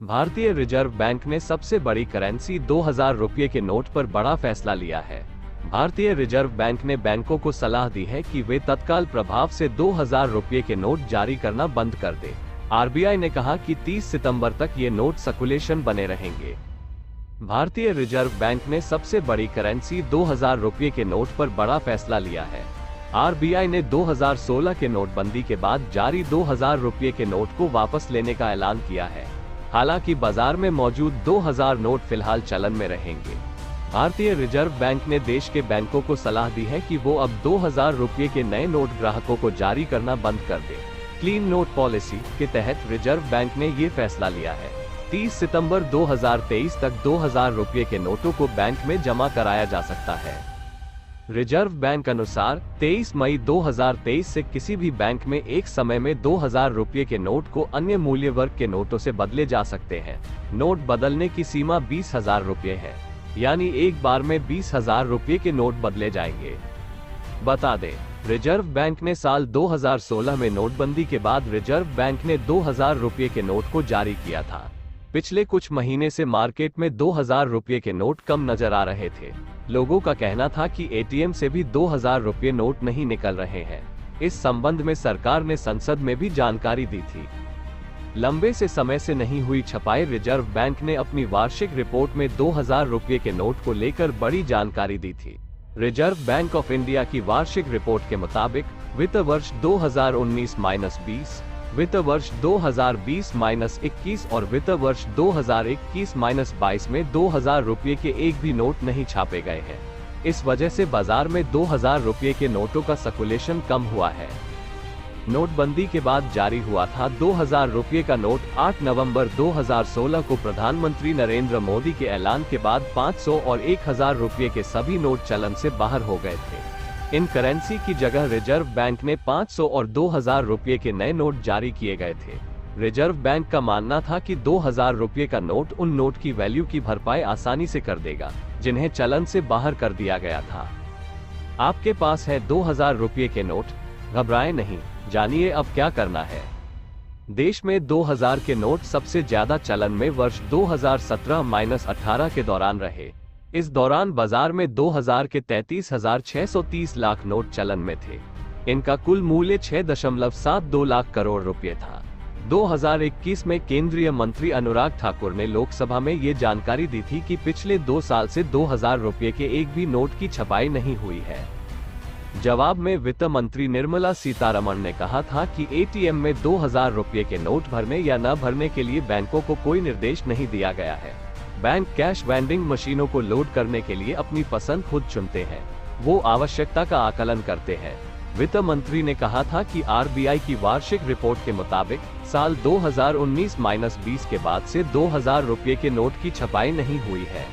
भारतीय reserve bank ने सबसे बड़ी करेंसी 2000 रुपये के नोट पर बड़ा फैसला लिया है। भारतीय रिजर्व बैंक ने बैंकों को सलाह दी है कि वे तत्काल प्रभाव से 2000 रुपये के नोट जारी करना बंद कर दें। आरबीआई ने कहा कि 30 सितंबर तक ये नोट सर्कुलेशन बने रहेंगे। भारतीय रिजर्व बैंक ने सबसे बड़ी करेंसी 2000 रुपये के नोट पर बड़ा फैसला लिया है। आरबीआई ने 2016 के नोटबंदी के बाद जारी 2000 रुपये के नोट को वापस लेने का ऐलान किया है। हालांकि बाजार में मौजूद 2000 नोट फिलहाल चलन में रहेंगे। भारतीय रिजर्व बैंक ने देश के बैंकों को सलाह दी है कि वो अब 2000 रुपये के नए नोट ग्राहकों को जारी करना बंद कर दे। क्लीन नोट पॉलिसी के तहत रिजर्व बैंक ने ये फैसला लिया है। 30 सितंबर 2023 तक 2000 रुपये के नोटों को बैंक में जमा कराया जा सकता है। रिजर्व बैंक अनुसार 23 मई 2023 से किसी भी बैंक में एक समय में 2000 रुपये के नोट को अन्य मूल्य वर्ग के नोटों से बदले जा सकते हैं। नोट बदलने की सीमा 20,000 रुपये है, यानी एक बार में 20,000 रुपये के नोट बदले जाएंगे। बता दें, रिजर्व बैंक ने साल 2016 में नोटबंदी के बाद रिजर्व बैंक ने 2000 रुपये के नोट को जारी किया था। पिछले कुछ महीने से मार्केट में 2000 रुपये के नोट कम नजर आ रहे थे। लोगों का कहना था कि एटीएम से भी 2000 रुपये नोट नहीं निकल रहे हैं। इस संबंध में सरकार ने संसद में भी जानकारी दी थी। लंबे से समय से नहीं हुई छपाई रिजर्व बैंक ने अपनी वार्षिक रिपोर्ट में 2000 रुपये के नोट को लेकर बड़ी जानकारी दी थी। रिजर्व बैंक ऑफ इंडिया की वार्षिक रिपोर्ट के मुताबिक वित्त वर्ष 2019-20, वित्त वर्ष 2020-21 और वित्त वर्ष 2021-22 में 2000 रुपये के एक भी नोट नहीं छापे गए हैं। इस वजह से बाजार में 2000 रुपये के नोटों का सर्कुलेशन कम हुआ है। नोटबंदी के बाद जारी हुआ था 2000 रुपये का नोट 8 नवंबर 2016 को प्रधानमंत्री नरेंद्र मोदी के ऐलान के बाद 500 और 1000 रुपये के सभी नोट चलन से बाहर हो गए थे। इन करेंसी की जगह रिजर्व बैंक ने 500 और 2000 रुपये के नए नोट जारी किए गए थे। रिजर्व बैंक का मानना था कि 2000 रुपये का नोट उन नोट की वैल्यू की भरपाई आसानी से कर देगा जिन्हें चलन से बाहर कर दिया गया था। आपके पास है 2000 रुपये के नोट, घबराएं नहीं, जानिए अब क्या करना है। देश में 2000 के नोट सबसे ज्यादा चलन में वर्ष 2017-18 के दौरान रहे। इस दौरान बाजार में 2000 के 33,630 लाख नोट चलन में थे। इनका कुल मूल्य 6.72 लाख करोड़ रुपए था। 2021 में केंद्रीय मंत्री अनुराग ठाकुर ने लोकसभा में ये जानकारी दी थी कि पिछले 2 साल से 2000 रुपये के एक भी नोट की छपाई नहीं हुई है। जवाब में वित्त मंत्री निर्मला सीतारमण ने कहा था कि एटीएम में 2000 रुपये के नोट भरने या न भरने के लिए बैंकों को कोई निर्देश नहीं दिया गया है। बैंक कैश वेंडिंग मशीनों को लोड करने के लिए अपनी पसंद खुद चुनते हैं। वो आवश्यकता का आकलन करते हैं। वित्त मंत्री ने कहा था कि आरबीआई की वार्षिक रिपोर्ट के मुताबिक साल 2019-20 के बाद से 2000 रुपये के नोट की छपाई नहीं हुई है।